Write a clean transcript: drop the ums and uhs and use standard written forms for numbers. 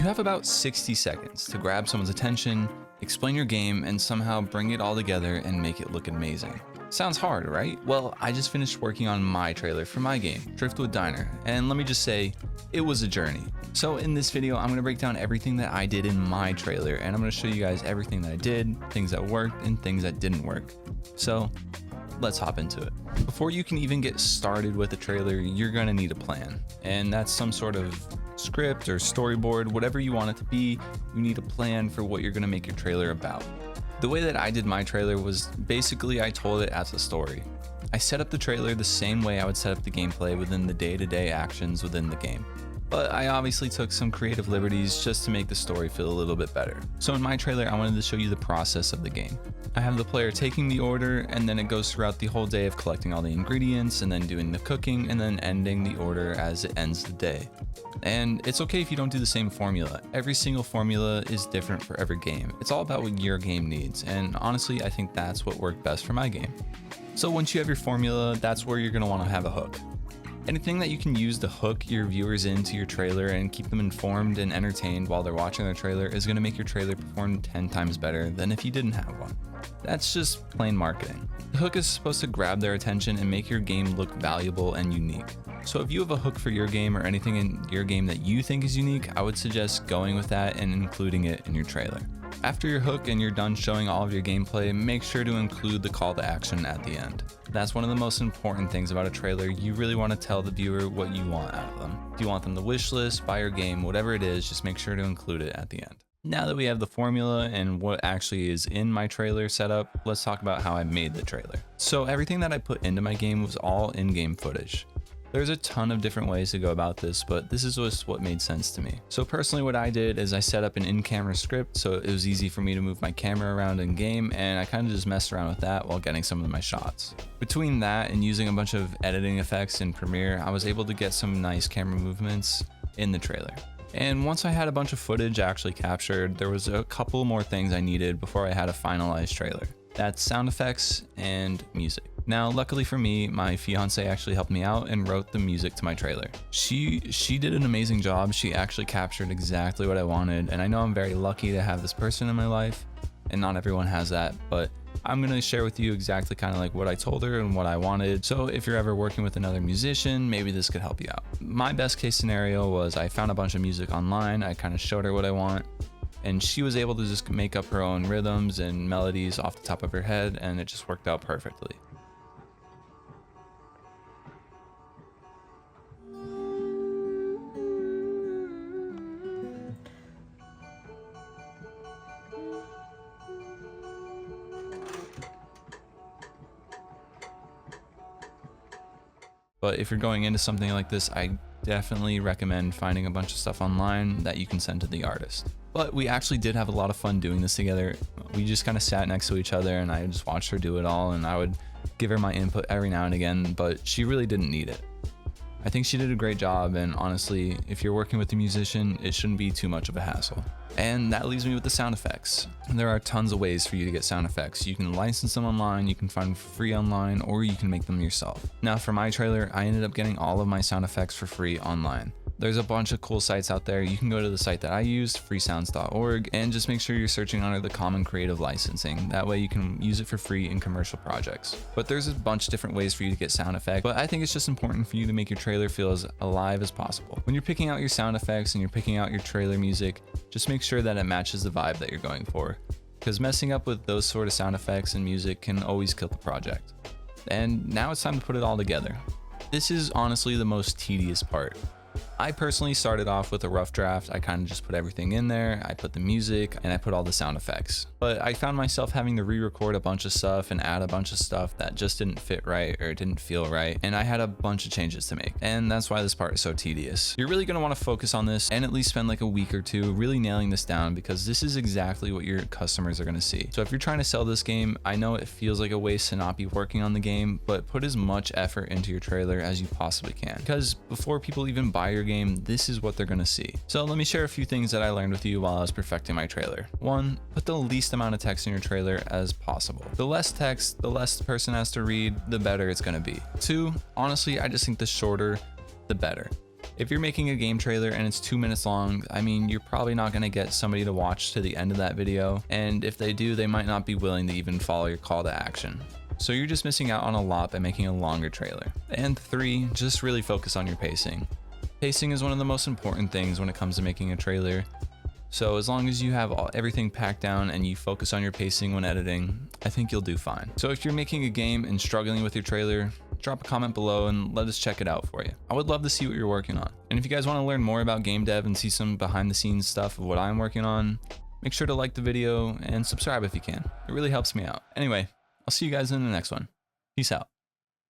have about 60 seconds to grab someone's attention, explain your game, and somehow bring it all together and make it look amazing. Sounds hard, right? Well, I just finished working on my trailer for my game, Driftwood Diner, and let me just say, it was a journey. So in this video, I'm gonna break down everything that I did in my trailer, and I'm gonna show you guys everything that I did, things that worked, and things that didn't work. So let's hop into it. Before you can even get started with a trailer, you're gonna need a plan, and that's some sort of script or storyboard, whatever you want it to be. You need a plan for what you're gonna make your trailer about. The way that I did my trailer was basically I told it as a story. I set up the trailer the same way I would set up the gameplay within the day-to-day actions within the game. But I obviously took some creative liberties just to make the story feel a little bit better. So in my trailer, I wanted to show you the process of the game. I have the player taking the order, and then it goes throughout the whole day of collecting all the ingredients and then doing the cooking and then ending the order as it ends the day. And it's okay if you don't do the same formula. Every single formula is different for every game. It's all about what your game needs, and honestly, I think that's what worked best for my game. So once you have your formula, that's where you're gonna wanna have a hook. Anything that you can use to hook your viewers into your trailer and keep them informed and entertained while they're watching their trailer is going to make your trailer perform 10 times better than if you didn't have one. That's just plain marketing. The hook is supposed to grab their attention and make your game look valuable and unique. So if you have a hook for your game or anything in your game that you think is unique, I would suggest going with that and including it in your trailer. After your hook and you're done showing all of your gameplay, make sure to include the call to action at the end. That's one of the most important things about a trailer. You really want to tell the viewer what you want out of them. If you want them to wish list, buy your game, whatever it is, just make sure to include it at the end. Now that we have the formula and what actually is in my trailer set up, let's talk about how I made the trailer. So everything that I put into my game was all in-game footage. There's a ton of different ways to go about this, but this is just what made sense to me. So personally, what I did is I set up an in-camera script so it was easy for me to move my camera around in game, and I kind of just messed around with that while getting some of my shots. Between that and using a bunch of editing effects in Premiere, I was able to get some nice camera movements in the trailer. And once I had a bunch of footage actually captured, there was a couple more things I needed before I had a finalized trailer. That's sound effects and music. Now, luckily for me, my fiance actually helped me out and wrote the music to my trailer. She did an amazing job. She actually captured exactly what I wanted, and I know I'm very lucky to have this person in my life, and not everyone has that, but I'm gonna share with you exactly kind of like what I told her and what I wanted. So if you're ever working with another musician, maybe this could help you out. My best case scenario was I found a bunch of music online. I kind of showed her what I want, and she was able to just make up her own rhythms and melodies off the top of her head, and it just worked out perfectly. But if you're going into something like this, I definitely recommend finding a bunch of stuff online that you can send to the artist. But we actually did have a lot of fun doing this together. We just kind of sat next to each other and I just watched her do it all, and I would give her my input every now and again, but she really didn't need it. I think she did a great job, and honestly, if you're working with a musician, it shouldn't be too much of a hassle. And that leaves me with the sound effects. There are tons of ways for you to get sound effects. You can license them online, you can find them for free online, or you can make them yourself. Now for my trailer, I ended up getting all of my sound effects for free online. There's a bunch of cool sites out there. You can go to the site that I used, freesounds.org, and just make sure you're searching under the Common Creative Licensing. That way you can use it for free in commercial projects. But there's a bunch of different ways for you to get sound effects, but I think it's just important for you to make your trailer feel as alive as possible. When you're picking out your sound effects and you're picking out your trailer music, just make sure that it matches the vibe that you're going for, because messing up with those sort of sound effects and music can always kill the project. And now it's time to put it all together. This is honestly the most tedious part. I personally started off with a rough draft. I kind of just put everything in there. I put the music and I put all the sound effects. But I found myself having to re-record a bunch of stuff and add a bunch of stuff that just didn't fit right or didn't feel right. And I had a bunch of changes to make. And that's why this part is so tedious. You're really going to want to focus on this and at least spend like a week or two really nailing this down, because this is exactly what your customers are going to see. So if you're trying to sell this game, I know it feels like a waste to not be working on the game, but put as much effort into your trailer as you possibly can. Because before people even buy your game, this is what they're gonna see. So let me share a few things that I learned with you while I was perfecting my trailer. 1, put the least amount of text in your trailer as possible. The less text, the less the person has to read, the better it's gonna be. 2, honestly, I just think the shorter, the better. If you're making a game trailer and it's 2 minutes long, I mean, you're probably not going to get somebody to watch to the end of that video, and if they do, they might not be willing to even follow your call to action. So you're just missing out on a lot by making a longer trailer. And 3, just really focus on your pacing. Pacing is one of the most important things when it comes to making a trailer. So as long as you have everything packed down and you focus on your pacing when editing, I think you'll do fine. So if you're making a game and struggling with your trailer, drop a comment below and let us check it out for you. I would love to see what you're working on. And if you guys want to learn more about game dev and see some behind the scenes stuff of what I'm working on, make sure to like the video and subscribe if you can. It really helps me out. Anyway, I'll see you guys in the next one. Peace out.